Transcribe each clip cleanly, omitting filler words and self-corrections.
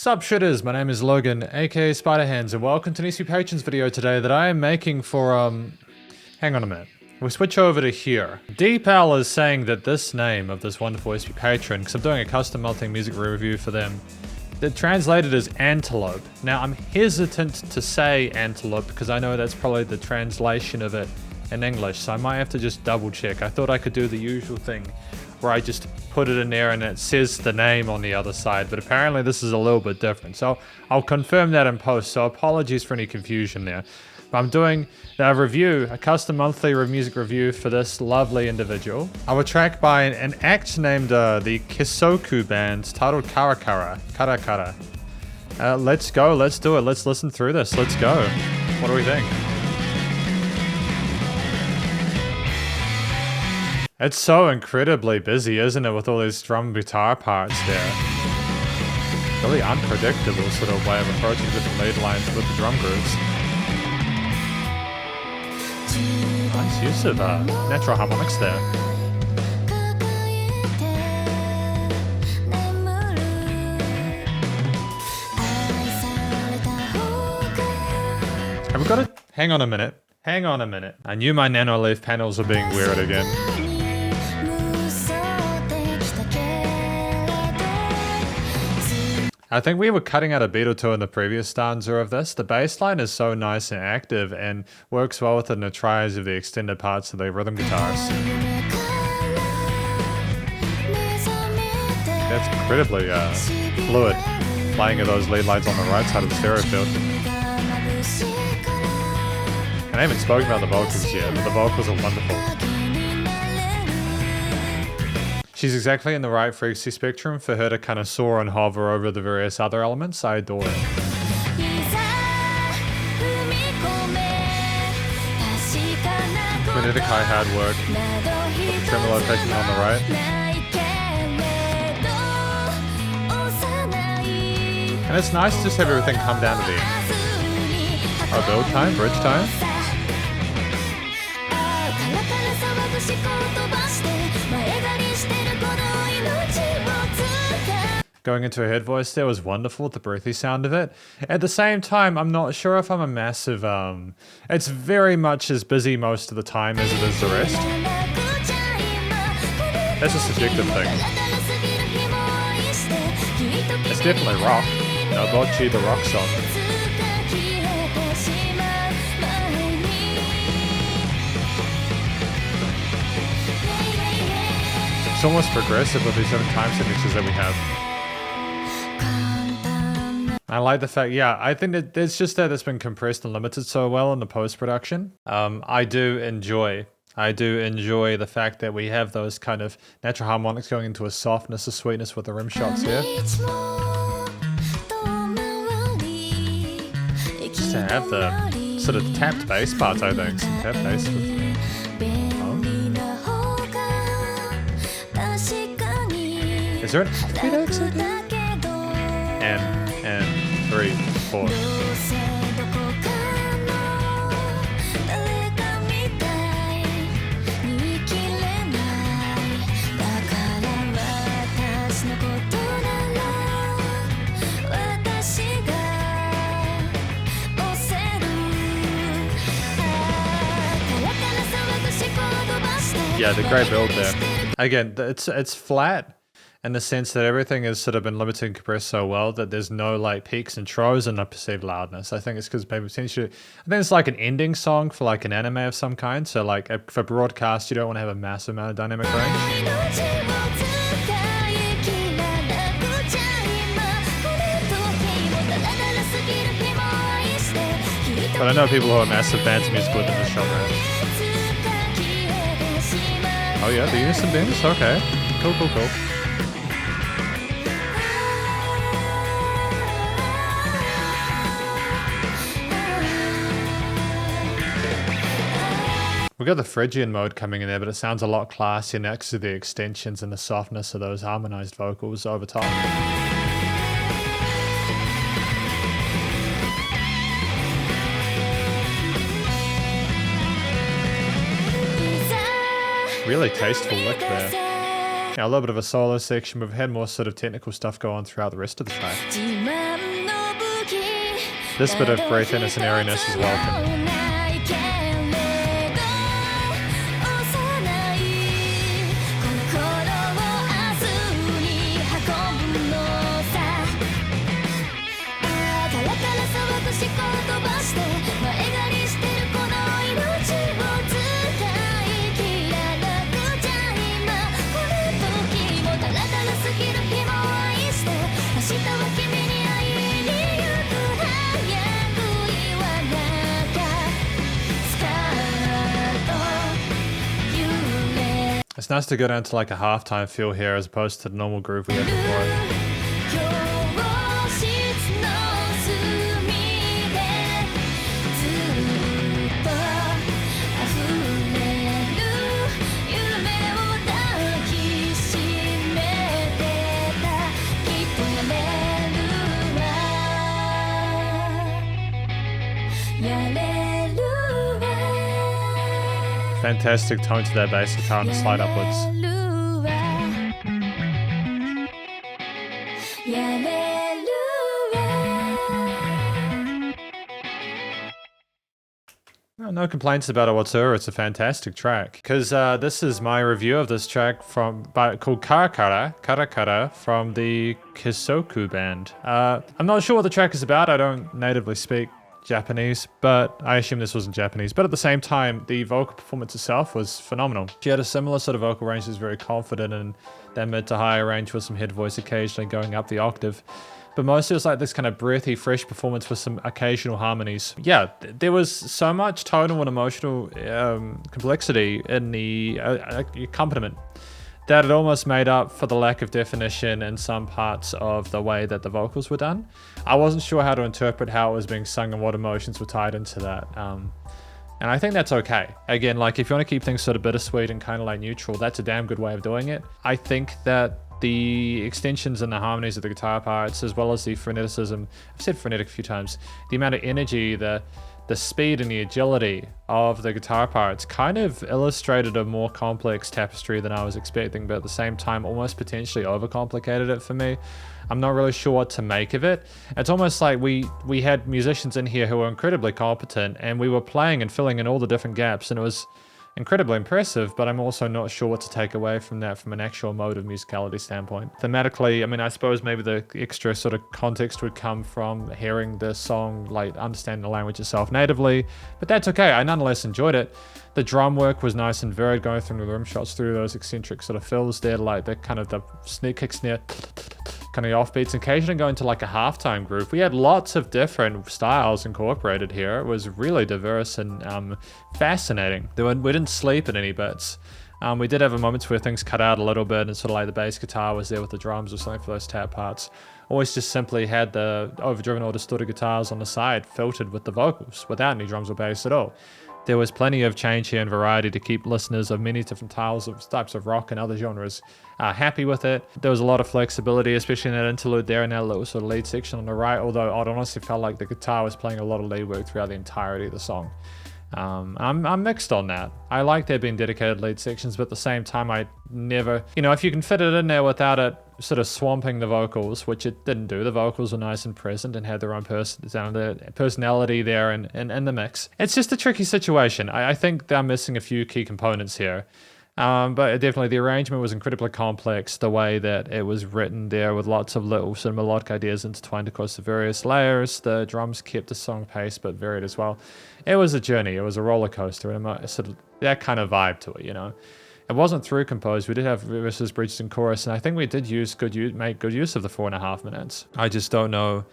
Sup shitters, my name is Logan, aka Spiderhands, and welcome to an EC Patrons video today that I am making for, hang on a minute. We'll switch over to here. DeepAl is saying that this name of this wonderful EC Patron, because I'm doing a custom melting music review for them, they're translated as antelope. Now I'm hesitant to say antelope because I know that's probably the translation of it in English, so I might have to just double check. I thought I could do the usual thing where I just put it in there and it says the name on the other side, but apparently this is a little bit different. So I'll confirm that in post, so apologies for any confusion there. But I'm doing a review, a custom monthly music review for this lovely individual. Of a track by an act named the Kisoku Band titled Karakara. Let's go, let's do it, let's listen through this, let's go. What do we think? It's so incredibly busy, isn't it, with all these drum guitar parts there. Really unpredictable sort of way of approaching different lead lines with the drum grooves. Nice use of natural harmonics there. Have we got it? Hang on a minute. Hang on a minute. I knew my Nanoleaf panels were being weird again. I think we were cutting out a beat or two in the previous stanza of this. The bass line is so nice and active and works well within the tries of the extended parts of the rhythm guitars. That's incredibly fluid, playing of those lead lines on the right side of the stereo field. And I haven't spoken about the vocals yet, but the vocals are wonderful. She's exactly in the right frequency spectrum for her to kind of soar and hover over the various other elements. I adore it. Phonetic hi-hat work with the tremolo taking on the right. And it's nice to just have everything come down to the end. Our build time, bridge time. Going into a head voice there was wonderful, the breathy sound of it. At the same time, I'm not sure if I'm a massive, it's very much as busy most of the time as it is the rest. That's a subjective thing. It's definitely rock. Nobuchi, the rock song. It's almost progressive with these different time signatures that we have. I like the fact, yeah, I think that it's just that it's been compressed and limited so well in the post-production. I do enjoy the fact that we have those kind of natural harmonics going into a softness, a sweetness with the rim shots here. Just to have the sort of tapped bass parts, I think. Some tapped bass with Is there an offbeat exit here? And 3, 4. Yeah, the great build there. Again, it's flat in the sense that everything has sort of been limited and compressed so well that there's no like peaks and troughs and no perceived loudness. I think it's because maybe potentially, I think it's like an ending song for like an anime of some kind. So like for broadcast, you don't want to have a massive amount of dynamic range. But I know people who are massive fans of music within this genre. Oh yeah, the unison bends? Okay. Cool. We got the Phrygian mode coming in there, but it sounds a lot classier next to the extensions and the softness of those harmonized vocals over top. Really tasteful lick there. Yeah, a little bit of a solo section, but we've had more sort of technical stuff go on throughout the rest of the track. This bit of breathiness and airiness is welcome. It's nice to go down to like a halftime feel here as opposed to the normal groove we had before. Fantastic tone to that bass guitar and the slide upwards. No complaints about it whatsoever. It's a fantastic track. Because this is my review of this track called Karakara from the Kisoku band. I'm not sure what the track is about. I don't natively speak Japanese, but I assume this wasn't Japanese. But at the same time, the vocal performance itself was phenomenal. She had a similar sort of vocal range that was very confident in that mid to higher range with some head voice occasionally going up the octave. But mostly it was like this kind of breathy, fresh performance with some occasional harmonies. Yeah, there was so much tonal and emotional complexity in the accompaniment that it almost made up for the lack of definition in some parts of the way that the vocals were done. I wasn't sure how to interpret how it was being sung and what emotions were tied into that. And I think that's okay. Again, like if you want to keep things sort of bittersweet and kind of like neutral, that's a damn good way of doing it. I think that the extensions and the harmonies of the guitar parts, as well as the freneticism, I've said frenetic a few times, the amount of energy, the speed and the agility of the guitar parts kind of illustrated a more complex tapestry than I was expecting, but at the same time almost potentially overcomplicated it for me. I'm not really sure what to make of it. It's almost like we had musicians in here who were incredibly competent and we were playing and filling in all the different gaps, and it was incredibly impressive, but I'm also not sure what to take away from that from an actual mode of musicality standpoint. Thematically, I mean, I suppose maybe the extra sort of context would come from hearing the song, like understanding the language itself natively, but that's okay. I nonetheless enjoyed it. The drum work was nice and varied, going through the rim shots through those eccentric sort of fills there, like the kind of the snare, kick snare, kind of offbeats, and occasionally going to like a halftime groove. We had lots of different styles incorporated here. It was really diverse and fascinating. We didn't sleep at any bits. We did have moments where things cut out a little bit and sort of like the bass guitar was there with the drums or something for those tap parts. Always just simply had the overdriven or distorted guitars on the side filtered with the vocals without any drums or bass at all. There was plenty of change here and variety to keep listeners of many different types of rock and other genres happy with it. There was a lot of flexibility, especially in that interlude there and that little sort of lead section on the right, although I'd honestly felt like the guitar was playing a lot of lead work throughout the entirety of the song. I'm mixed on that. I like there being dedicated lead sections, but at the same time, I never, if you can fit it in there without it sort of swamping the vocals, which it didn't do. The vocals were nice and present and had their own personality there in the mix. It's just a tricky situation. I think they're missing a few key components here. But definitely the arrangement was incredibly complex, the way that it was written there with lots of little sort of melodic ideas intertwined across the various layers. The drums kept the song pace, but varied as well. It was a journey. It was a roller coaster, and sort of that kind of vibe to it, It wasn't through composed. We did have verses, bridges, and chorus, and I think we did make good use of the 4.5 minutes. I just don't know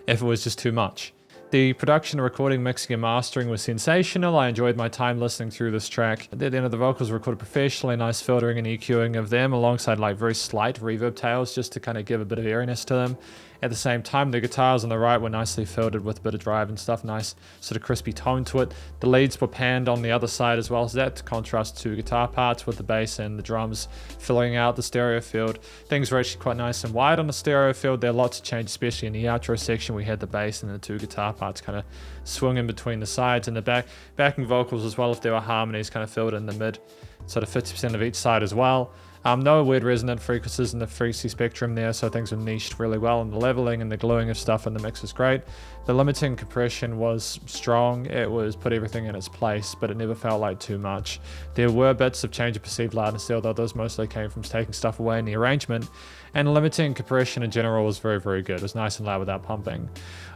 if it was just too much. The production, recording, mixing, and mastering was sensational. I enjoyed my time listening through this track. At the end of the vocals were recorded professionally, nice filtering and EQing of them, alongside like very slight reverb tails just to kind of give a bit of airiness to them. At the same time, the guitars on the right were nicely filtered with a bit of drive and stuff, nice sort of crispy tone to it. The leads were panned on the other side as well, so that contrast to guitar parts with the bass and the drums filling out the stereo field. Things were actually quite nice and wide on the stereo field. There are lots of change, especially in the outro section. We had the bass and the two guitar parts kind of swinging between the sides, and the backing vocals as well, if there were harmonies, kind of filled in the mid, sort of 50% of each side as well. No weird resonant frequencies in the frequency spectrum there, so things were niched really well, and the leveling and the gluing of stuff in the mix was great. The limiting compression was strong, it was put everything in its place, but it never felt like too much. There were bits of change of perceived loudness there, although those mostly came from taking stuff away in the arrangement, and limiting compression in general was very, very good. It was nice and loud without pumping.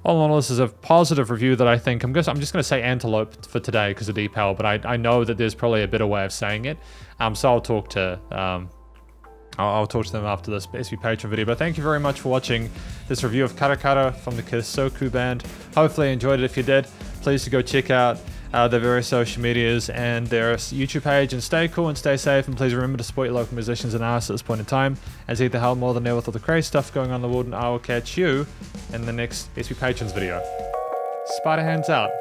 All in all, this is a positive review that I think, I'm just going to say Antelope for today because of Deepal, but I know that there's probably a better way of saying it, so I'll talk to I'll talk to them after this SB Patreon video. But thank you very much for watching this review of Karakara from the Kisoku band. Hopefully you enjoyed it. If you did, please go check out their various social medias and their YouTube page, and stay cool and stay safe, and please remember to support your local musicians and artists at this point in time, as either hell more than ever with all the crazy stuff going on in the world, and I will catch you in the next SB Patrons video. Spider Hands out.